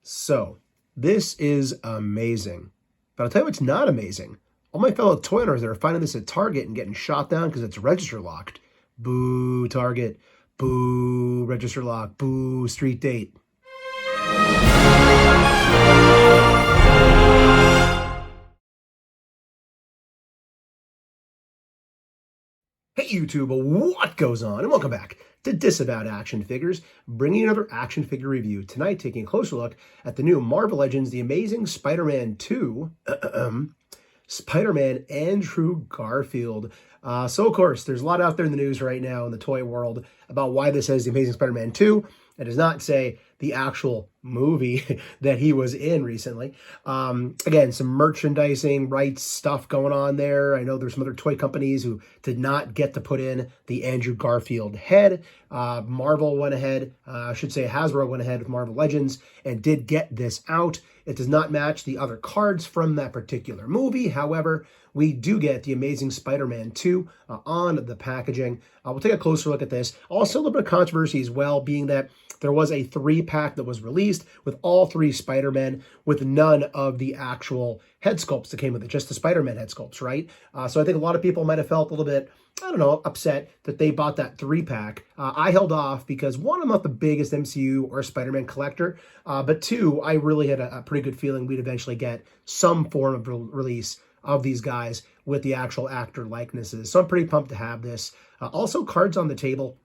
So, this is amazing. But I'll tell you what's not amazing. All my fellow toy owners that are finding this at Target and getting shot down because it's register locked. Boo, Target. Boo, register lock. Boo, street date. Hey YouTube, what goes on? And welcome back to Disavowed Action Figures, bringing another action figure review. Tonight, taking a closer look at the new Marvel Legends The Amazing Spider-Man 2, Spider-Man Andrew Garfield. So, of course, there's a lot out there in the news right now in the toy world about why this says The Amazing Spider-Man 2. It does not say the actual movie that he was in recently. Again, some merchandising rights stuff going on there. I know there's some other toy companies who did not get to put in the Andrew Garfield head. Marvel went ahead, I should say Hasbro went ahead with Marvel Legends and did get this out. It does not match the other cards from that particular movie. However, we do get the Amazing Spider-Man 2 on the packaging. We'll take a closer look at this. Also, a little bit of controversy as well, being that there was a 3-pack that was released with all 3 Spider-Men with none of the actual head sculpts that came with it, just the Spider-Man head sculpts, right? So I think a lot of people might have felt a little bit, I don't know, upset that they bought that 3-pack. I held off because, one, I'm not the biggest MCU or Spider-Man collector, but 2, I really had a pretty good feeling we'd eventually get some form of release of these guys with the actual actor likenesses. So I'm pretty pumped to have this. Also, cards on the table,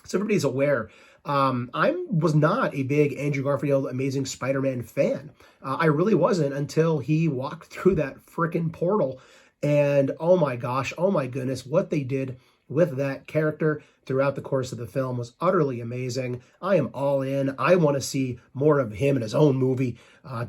so everybody's aware. I was not a big Andrew Garfield Amazing Spider-Man fan. I really wasn't until he walked through that frickin' portal. And oh my gosh, oh my goodness, what they did with that character throughout the course of the film was utterly amazing. I am all in. I want to see more of him in his own movie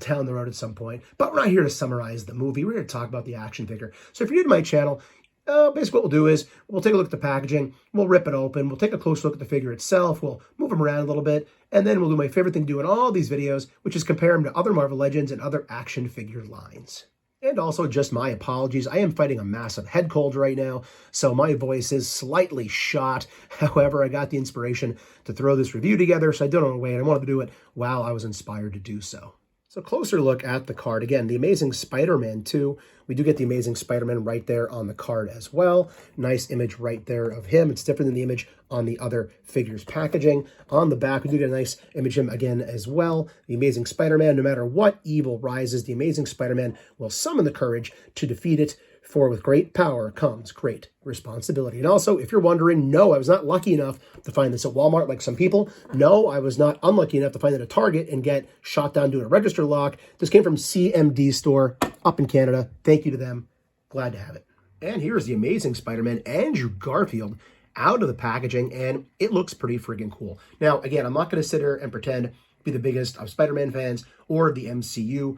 down the road at some point. But we're not here to summarize the movie. We're here to talk about the action figure. So if you're new to my channel, basically what we'll do is we'll take a look at the packaging, we'll rip it open, we'll take a close look at the figure itself, we'll move him around a little bit, and then we'll do my favorite thing to do in all these videos, which is compare him to other Marvel Legends and other action figure lines. And also, just my apologies, I am fighting a massive head cold right now, so my voice is slightly shot. However, I got the inspiration to throw this review together, so I don't want to wait. I wanted to do it while I was inspired to do so. So closer look at the card. Again, the Amazing Spider-Man 2. We do get the Amazing Spider-Man right there on the card as well. Nice image right there of him. It's different than the image on the other figures packaging. On the back, we do get a nice image of him again as well. The Amazing Spider-Man, no matter what evil rises, the Amazing Spider-Man will summon the courage to defeat it. For with great power comes great responsibility. And also, if you're wondering, no, I was not lucky enough to find this at Walmart like some people. No, I was not unlucky enough to find it at Target and get shot down due to a register lock. This came from CMD Store up in Canada. Thank you to them. Glad to have it. And here's the Amazing Spider-Man, Andrew Garfield, out of the packaging, and it looks pretty friggin' cool. Now, again, I'm not going to sit here and pretend be the biggest of Spider-Man fans or the MCU.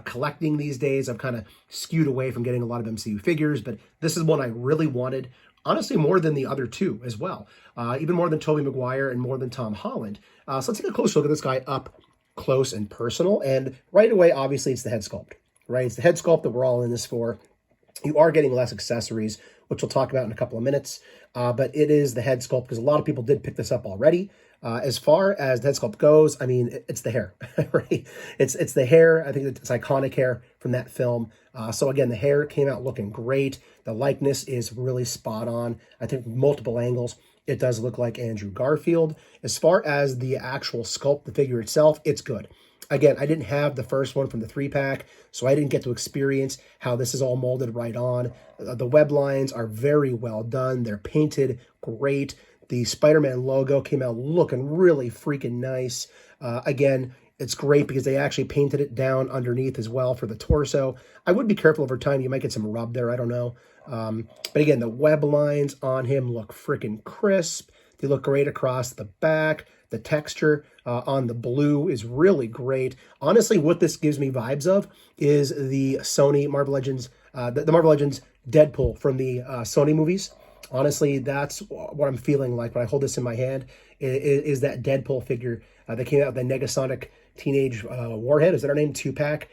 Collecting these days, I've kind of skewed away from getting a lot of MCU figures, but this is one I really wanted, honestly, more than the other two as well. Even more than Tobey Maguire and more than Tom Holland. So let's take a closer look at this guy up close and personal. And right away, obviously, it's the head sculpt, right? It's the head sculpt that we're all in this for. You are getting less accessories, which we'll talk about in a couple of minutes. But it is the head sculpt because a lot of people did pick this up already. As far as the head sculpt goes, I mean, it's the hair, right? It's the hair. I think it's iconic hair from that film. So again, the hair came out looking great. The likeness is really spot on. I think multiple angles, it does look like Andrew Garfield. As far as the actual sculpt, the figure itself, it's good. Again, I didn't have the first one from the 3-pack, so I didn't get to experience how this is all molded right on. The web lines are very well done. They're painted great. The Spider-Man logo came out looking really freaking nice. Again, it's great because they actually painted it down underneath as well for the torso. I would be careful over time. You might get some rub there. I don't know. But again, the web lines on him look freaking crisp. They look great across the back. The texture on the blue is really great. Honestly, what this gives me vibes of is the Sony Marvel Legends, the Marvel Legends Deadpool from the Sony movies. Honestly, that's what I'm feeling like when I hold this in my hand, is that Deadpool figure that came out with the Negasonic Teenage Warhead. Is that her name? 2-pack.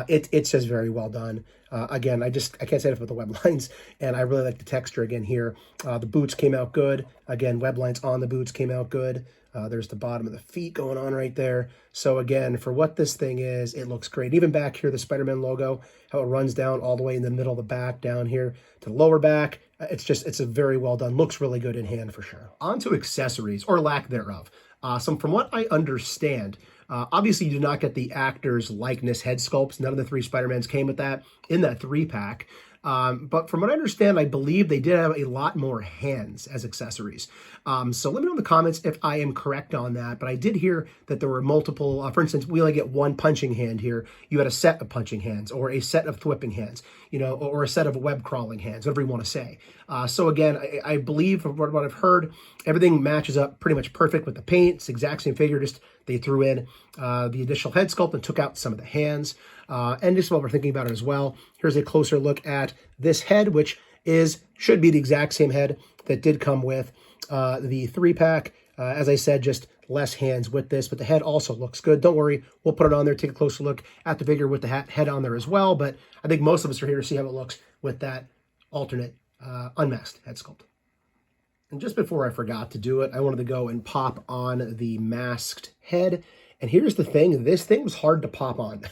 It's just very well done. Again, I can't say enough about the web lines, and I really like the texture again here. The boots came out good. Again, web lines on the boots came out good. There's the bottom of the feet going on right there. So again, for what this thing is, it looks great. Even back here, the Spider-Man logo, how it runs down all the way in the middle of the back, down here to the lower back. It's a very well done. Looks really good in hand for sure. On to accessories, or lack thereof. So from what I understand, obviously you do not get the actor's likeness head sculpts. None of the 3 Spider-Mans came with that in that 3-pack. But from what I understand, I believe they did have a lot more hands as accessories. So let me know in the comments if I am correct on that. But I did hear that there were multiple, for instance, we only get 1 punching hand here. You had a set of punching hands, or a set of thwipping hands, you know, or a set of web crawling hands, whatever you want to say. So again, I believe from what I've heard, everything matches up pretty much perfect with the paint. It's the exact same figure, just they threw in the additional head sculpt and took out some of the hands. And just while we're thinking about it as well, here's a closer look at this head, which should be the exact same head that did come with the 3-pack. As I said, just less hands with this, but the head also looks good. Don't worry, we'll put it on there, take a closer look at the figure with the head on there as well. But I think most of us are here to see how it looks with that alternate unmasked head sculpt. And just before I forgot to do it, I wanted to go and pop on the masked head. And here's the thing, this thing was hard to pop on.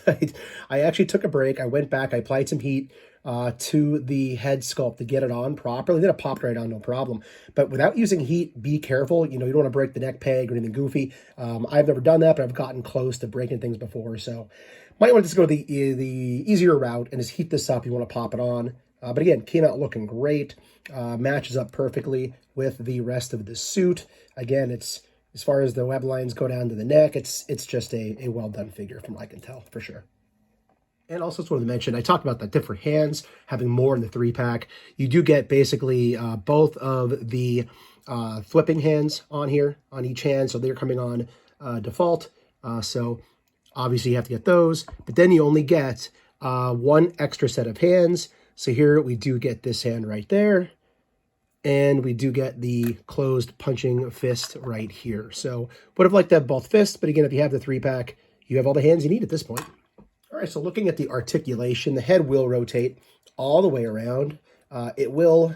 I actually took a break, I went back, I applied some heat to the head sculpt to get it on properly. Then it popped right on, no problem. But without using heat, be careful. You know, you don't want to break the neck peg or anything goofy. I've never done that, but I've gotten close to breaking things before. So might want to just go the easier route and just heat this up. You want to pop it on. But again, came out looking great. Matches up perfectly with the rest of the suit. Again, it's as far as the web lines go down to the neck, it's just a well-done figure from what I can tell, for sure. And also, just wanted to mention, I talked about the different hands, having more in the 3-pack. You do get basically both of the flipping hands on here, on each hand, so they're coming on default. So obviously you have to get those, but then you only get 1 extra set of hands. So here we do get this hand right there. And we do get the closed punching fist right here. So would have liked to have both fists, but again, if you have the 3-pack, you have all the hands you need at this point. All right, so looking at the articulation, the head will rotate all the way around. It will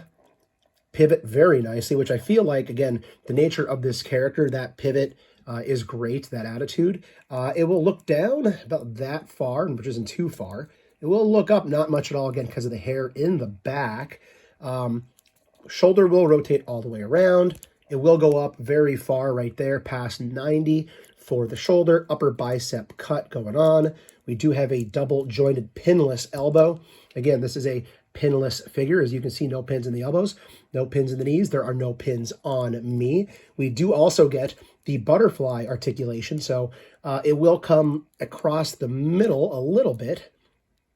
pivot very nicely, which I feel like, again, the nature of this character, that pivot is great, that attitude. It will look down about that far, which isn't too far. It will look up not much at all, again, because of the hair in the back. Shoulder will rotate all the way around. It will go up very far right there, past 90 for the shoulder. Upper bicep cut going on. We do have a double jointed pinless elbow. Again, this is a pinless figure. As you can see, no pins in the elbows, no pins in the knees. There are no pins on me. We do also get the butterfly articulation. So it will come across the middle a little bit.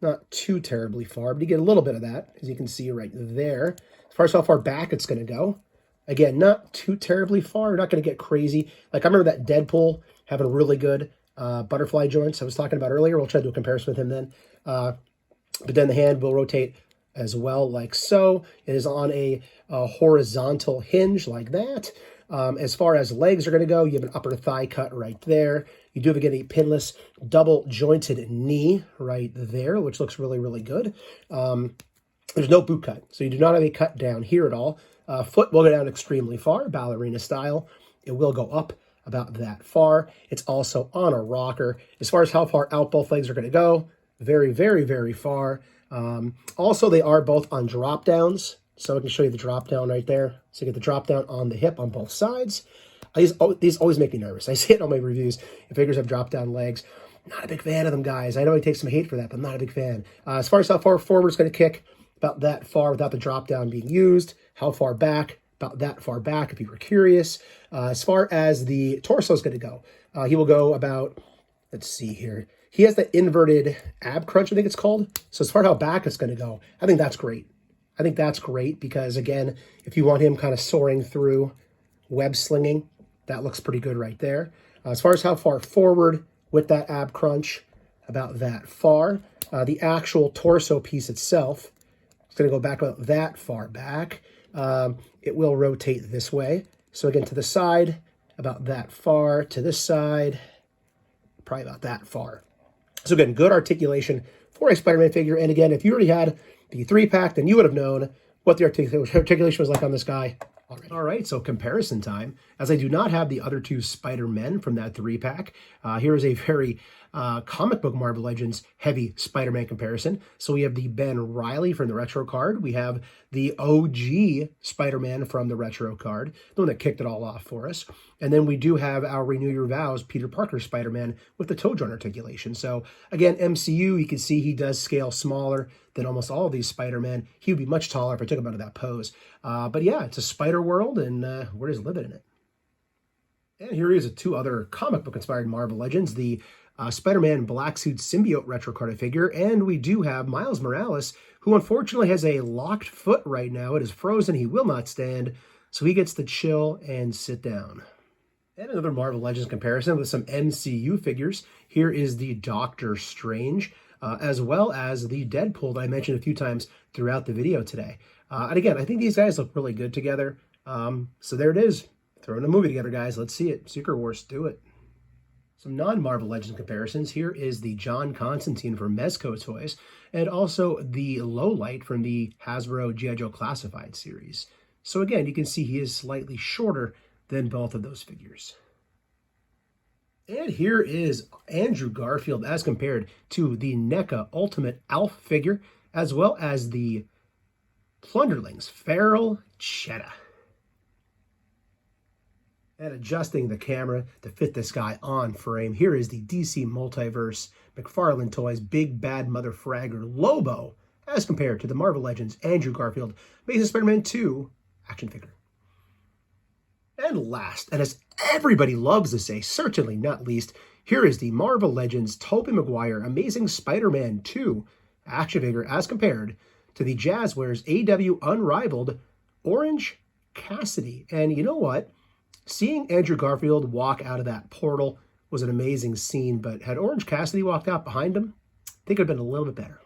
Not too terribly far, but you get a little bit of that, as you can see right there. As far as how far back it's going to go, again, not too terribly far. We're not going to get crazy. Like, I remember that Deadpool having really good butterfly joints I was talking about earlier. We'll try to do a comparison with him then. But then the hand will rotate as well, like so. It is on a horizontal hinge like that. As far as legs are going to go, you have an upper thigh cut right there. You do again a pinless double jointed knee right there, which looks really, really good. There's no boot cut, so you do not have a cut down here at all. Foot will go down extremely far, ballerina style. It will go up about that far. It's also on a rocker. As far as how far out both legs are going to go, very, very, very far. Also, they are both on drop downs. So I can show you the drop down right there. So you get the drop down on the hip on both sides. These always make me nervous. I see it in all my reviews. If figures have drop down legs, not a big fan of them, guys. I know I take some hate for that, but I'm not a big fan. As far as how far forward it's going to kick, about that far without the drop down being used. How far back? About that far back, if you were curious. As far as the torso is going to go, he will go about, let's see here. He has the inverted ab crunch, I think it's called. So as far as how back it's going to go, I think that's great. I think that's great because, again, if you want him kind of soaring through web slinging, that looks pretty good right there. As far as how far forward with that ab crunch, about that far. The actual torso piece itself is going to go back about that far back. It will rotate this way. So again, to the side, about that far. To this side, probably about that far. So again, good articulation for a Spider-Man figure. And again, if you already had the 3-pack, then you would have known what the articulation was like on this guy already. All right, so comparison time. As I do not have the other two Spider-Men from that 3-pack, here is a very comic book Marvel Legends heavy Spider-Man comparison. So we have the Ben Reilly from the retro card. We have the OG Spider-Man from the retro card, the one that kicked it all off for us. And then we do have our Renew Your Vows Peter Parker Spider-Man with the toe joint articulation. So again, MCU, you can see he does scale smaller than almost all of these Spider-Men. He would be much taller if I took him out of that pose. But yeah, it's a spider world, and we're just living in it. And here is two other comic book inspired Marvel Legends, the Spider-Man Black Suit Symbiote retro card figure, and we do have Miles Morales, who unfortunately has a locked foot right now. It is frozen. He will not stand, so he gets to chill and sit down. And another Marvel Legends comparison with some MCU figures. Here is the Doctor Strange, as well as the Deadpool that I mentioned a few times throughout the video today. And again, I think these guys look really good together. So there it is. Throwing a movie together, guys. Let's see it. Secret Wars, do it. Some non-Marvel Legends comparisons. Here is the John Constantine from Mezco Toys, and also the Lowlight from the Hasbro G.I. Joe Classified series. So again, you can see he is slightly shorter than both of those figures. And here is Andrew Garfield as compared to the NECA Ultimate Alf figure, as well as the Plunderlings Feral Cheetah. And adjusting the camera to fit this guy on frame, here is the DC Multiverse McFarlane Toys Big Bad Mother Fragger Lobo, as compared to the Marvel Legends Andrew Garfield Amazing Spider-Man 2 action figure. And last, and as everybody loves to say, certainly not least, here is the Marvel Legends Tobey Maguire Amazing Spider-Man 2 action figure as compared to the Jazzwares AW Unrivaled Orange Cassidy. And you know what? Seeing Andrew Garfield walk out of that portal was an amazing scene, but had Orange Cassidy walked out behind him, I think it would have been a little bit better.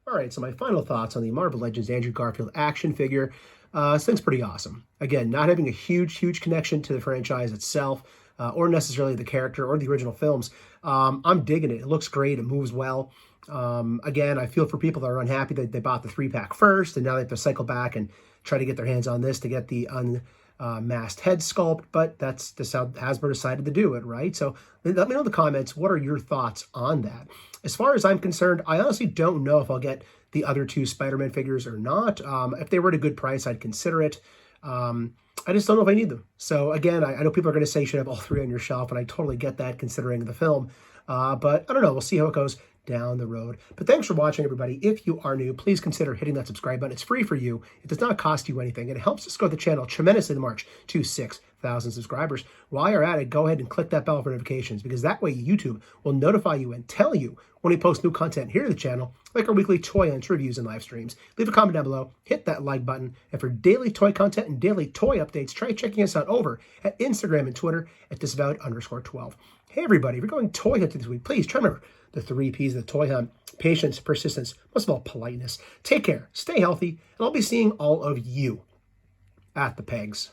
All right, so my final thoughts on the Marvel Legends Andrew Garfield action figure. This thing's pretty awesome. Again, not having a huge connection to the franchise itself, or necessarily the character or the original films. I'm digging it. It looks great. It moves well. Again, I feel for people that are unhappy that they bought the 3-pack first, and now they have to cycle back and try to get their hands on this to get the Unmasked head sculpt, but that's just how Hasbro decided to do it, right? So let me know in the comments, what are your thoughts on that? As far as I'm concerned, I honestly don't know if I'll get the other two Spider-Man figures or not. If they were at a good price, I'd consider it. I just don't know if I need them. So again, I know people are going to say you should have all three on your shelf, and I totally get that considering the film. But I don't know. We'll see how it goes down the road. But thanks for watching, everybody. If you are new, please consider hitting that subscribe button. It's free for you. It does not cost you anything. It helps us grow the channel tremendously in the march to 6,000 subscribers. While you're at it, go ahead and click that bell for notifications, because that way YouTube will notify you and tell you when we post new content here to the channel, like our weekly toy hunts, reviews, and live streams. Leave a comment down below, hit that like button, and for daily toy content and daily toy updates, try checking us out over at Instagram and Twitter at Disavowed_12. Hey everybody, if you're going toy hunting this week, please try to remember the 3 P's of the toy hunt: patience, persistence, most of all, politeness. Take care, stay healthy, and I'll be seeing all of you at the pegs.